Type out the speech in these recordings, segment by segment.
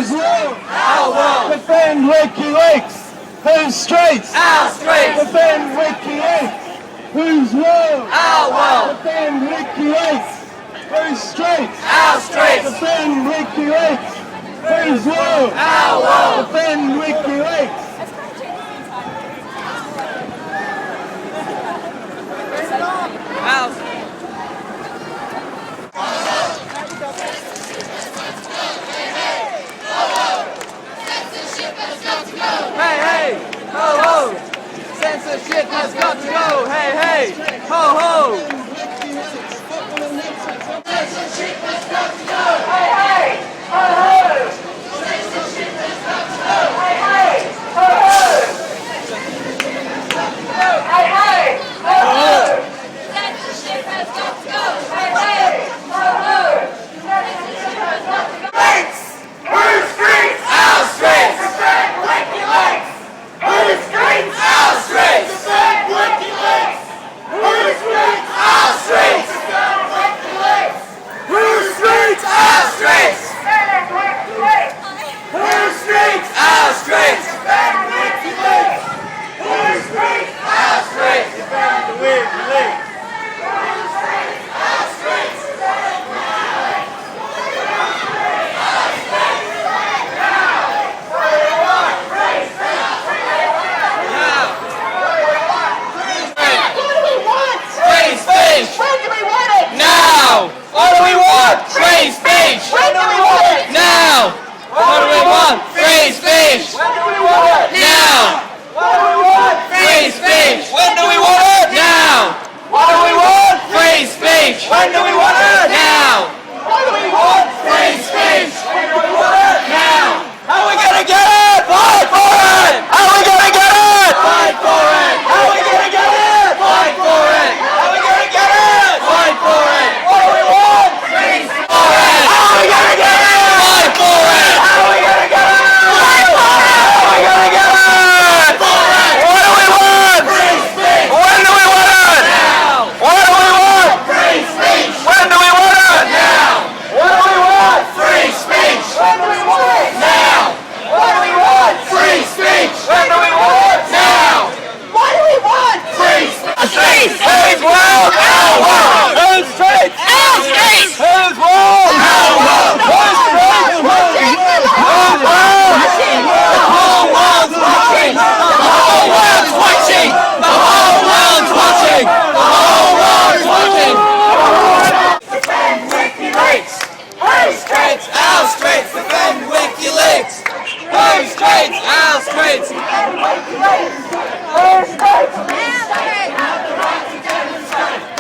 Whose will? Our will. Defend WikiLeaks. Whose streets? Our streets. Defend WikiLeaks. Whose will? Our will. Defend WikiLeaks. Whose streets? Our streets. Defend WikiLeaks. Whose will? Our will. Defend WikiLeaks. Hey, hey, ho, ho! Censorship has got to go! Hey, hey, ho, ho! Censorship has got to go! Hey, hey, ho, ho! Censorship has got to go! Hey, hey, ho, ho! Hey, hey, ho, ho! Censorship has got to go! Hey, hey, ho, ho! Censorship has got to go! Whose streets? Our streets! Defend WikiLeaks! Whose streets? Our streets! Defend WikiLeaks! Whose streets? Our streets! Defend WikiLeaks! Whose streets? Our streets! Defend WikiLeaks! Whose streets? Our streets! Defend WikiLeaks! Whose streets? Our streets! Defend WikiLeaks! Whose streets? Our streets! Defend WikiLeaks! What do we want? Free speech! When do we want it? Now! What do we want? Free speech! When do we want it? Now! What do we want? Free speech! When do we want it? Now! What do we want? Free speech! When do we want it? Now! What do we want? Free speech! When do we want it? Now! How are we gonna get it? Fight for it! How are we gonna get it? Fight for it! How are we gonna get it? Fight for it! How are we gonna get it? Fight for it! What do we want? Free speech! How are we gonna get it? Fight for it! How are we gonna get it? Fight for it! How are we gonna get it? For it! What do we want? Free speech! When do we want it? Now! What do we want? Free speech! When do we want it? Now! What do we want? Free speech! When do we want it? Now! What do we want? Free speech! When do we want it? Now! What do we want? Free speech! Whose world? Our world! Whose streets? Our streets! Whose world? Our world! Whose streets? Whose world? The whole world's watching! The whole world's watching! The whole world's watching! The whole world's watching! Defend WikiLeaks! Whose streets? Our streets! Defend WikiLeaks! Whose streets? Our streets! Defend WikiLeaks! Whose streets?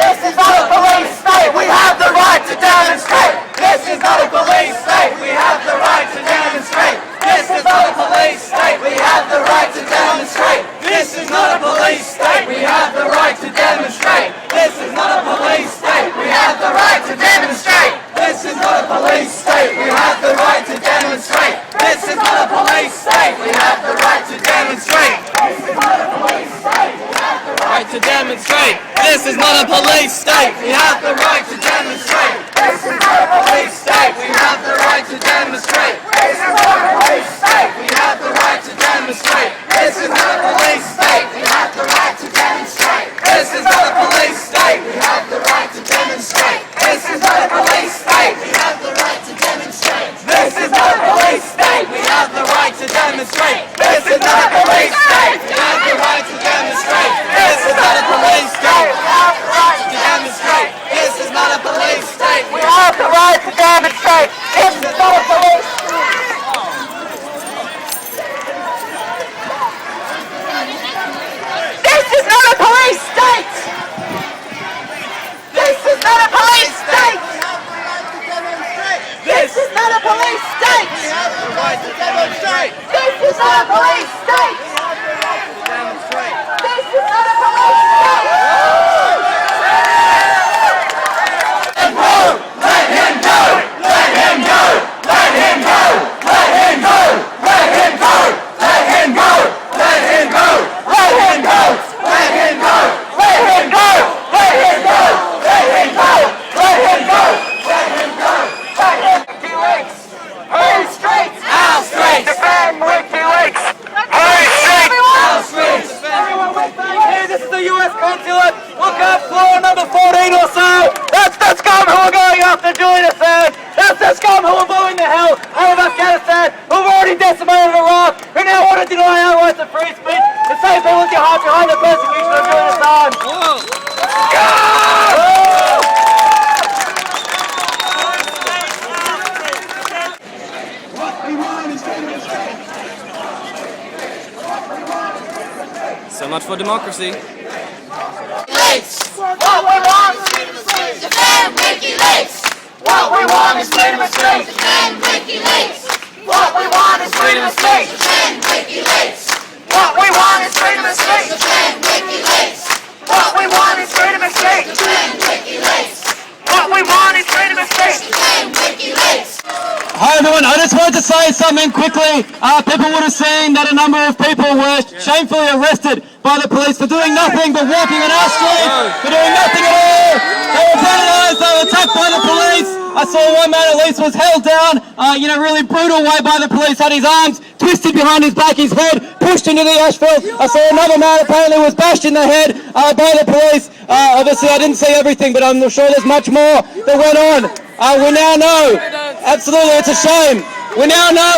This is not a police state! We have the right to demonstrate! This is not a police state! We have the right to demonstrate! This is not a police state! We have the right to demonstrate! This is not a police state! We have the right to demonstrate! This is not a police state! We have the right to demonstrate! This is not a police state! We have the right to demonstrate! This is not a police state! We have the right to demonstrate! This is not a police state! We have the right to demonstrate! This is not a police state! We have the right to demonstrate! This is not a police state! We have the right to demonstrate! This is not a police state! We have the right to demonstrate! This is not a police state! We have the right to demonstrate! This is not a police state! We have the right to demonstrate! This is not a police state! We have the right to demonstrate! This is not a police state! We have the right to demonstrate! This is not a police state! We have the right to demonstrate! This is not a police state! We have the right to demonstrate! This is not a police state! We have the right to demonstrate! This is not a police state! This is not a police state! This is not a police state! This is not a police state! We have the right to demonstrate! This is not a police state! We have the right to demonstrate! This is not a police state! Let him go! Let him go! Let him 15 or so. That's the scum who are going after Julian Assange. That's the scum who are blowing the hell out of Afghanistan, who've already decimated Iraq, who now want to deny our rights of free speech. The same people behind the persecution of Julian Assange. So much for democracy. WikiLeaks! What we want is freedom of speech! Defend WikiLeaks! What we want is freedom of speech! Defend WikiLeaks! What we want is freedom of speech! Defend WikiLeaks! What we want is freedom of speech! Defend WikiLeaks! What we want is freedom of speech! Defend WikiLeaks! What we want is freedom of speech! Defend WikiLeaks! Hi everyone, I just wanted to say something quickly. People would have seen that a number of people were shamefully arrested by the police for doing nothing but walking on our street, for doing nothing at all. They were brutalised, they were attacked by the police. I saw one man at least was held down, really brutal way by the police, had his arms twisted behind his back, his head pushed into the asphalt. I saw another man apparently was bashed in the head by the police. Obviously I didn't see everything, but I'm sure there's much more that went on. We now know, absolutely, it's a shame. We now know,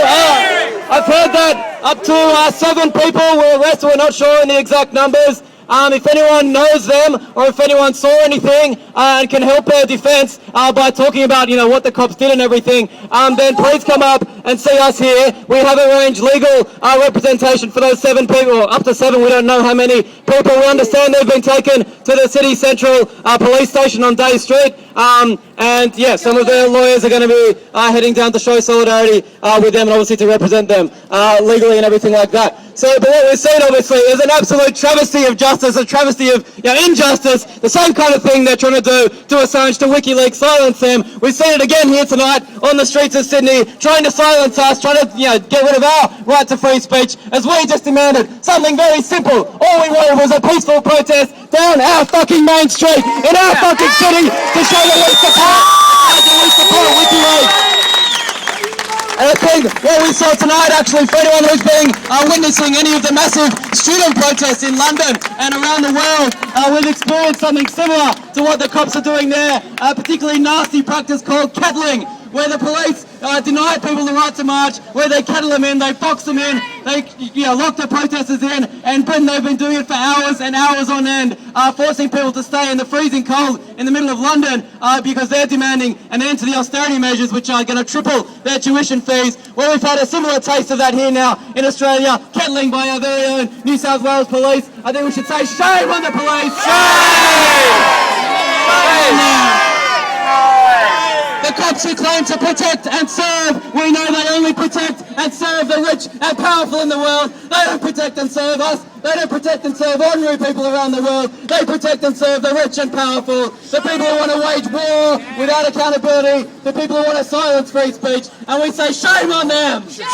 I've heard that up to 7 people were arrested. We're not sure on the exact numbers. If anyone knows them or if anyone saw anything and can help their defence by talking about, what the cops did and everything, then please come up and see us here. We have arranged legal representation for those 7 people, or up to 7, we don't know how many people. We understand they've been taken to the City Central Police Station on Day Street. And yeah, some of their lawyers are going to be heading down to show solidarity with them and obviously to represent them legally and everything like that. So, but what we've seen obviously is an absolute travesty of justice, a travesty of injustice, the same kind of thing they're trying to do to Assange, to WikiLeaks, silence them. We've seen it again here tonight on the streets of Sydney, trying to silence us, trying to get rid of our right to free speech, as we just demanded something very simple. All we wanted was a peaceful protest down our fucking main street in our fucking city to show that we support WikiLeaks. And I think what we saw tonight, actually, for anyone who's been witnessing any of the massive student protests in London and around the world, we've experienced something similar to what the cops are doing there, a particularly nasty practice called kettling, where the police deny people the right to march, where they kettle them in, they box them in, they lock the protesters in, and they've been doing it for hours and hours on end, forcing people to stay in the freezing cold in the middle of London because they're demanding an end to the austerity measures which are going to triple their tuition fees. Well, we've had a similar taste of that here now in Australia, kettling by our very own New South Wales police. I think we should say shame on the police! Shame! Shame! The cops who claim to protect and serve, we know they only protect and serve the rich and powerful in the world. They don't protect and serve us. They don't protect and serve ordinary people around the world. They protect and serve the rich and powerful, the people who want to wage war without accountability, the people who want to silence free speech, and we say shame on them! Shame!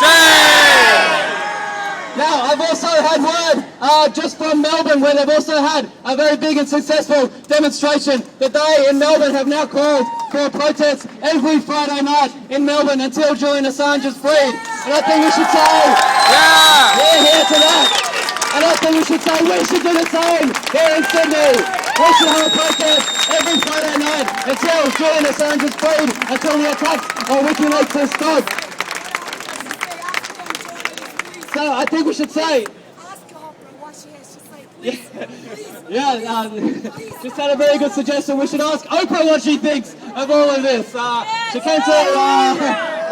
Now, I've also had word just from Melbourne, where they've also had a very big and successful demonstration that they in Melbourne have now called for a protest every Friday night in Melbourne until Julian Assange is freed. And I think we should say, we're here to that. And I think we should say we should do the same here in Sydney. We should hold protests every Friday night until Julian Assange is freed, until the attacks on WikiLeaks are stopped. So I think we should say, just had a very good suggestion. We should ask Oprah what she thinks of all of this. She came to, I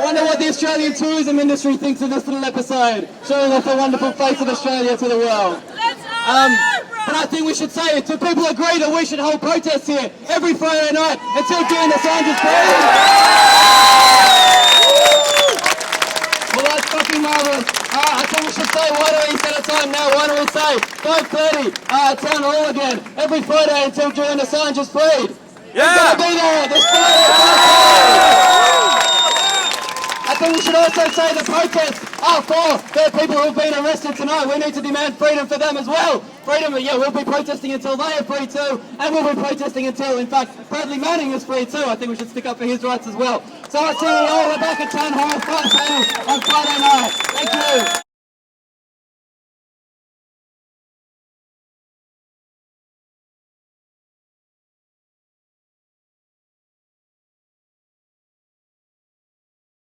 wonder what the Australian tourism industry thinks of this little episode, showing off the wonderful face of Australia to the world. But I think we should say, do people agree that we should hold protests here every Friday night until Julian Assange is freed? Well, that's fucking marvellous. I think we should say, why don't we set a time now? Why don't we say 5:30 Town Hall again every Friday until Julian Assange is freed? We're going to be there this Friday. I think we should also say the protests are for the people who've been arrested tonight. We need to demand freedom for them as well. Freedom, we'll be protesting until they are free too, and we'll be protesting until, in fact, Bradley Manning is free too. I think we should stick up for his rights as well. So I see you all, we're back at Town Hall, 5 p.m. on Friday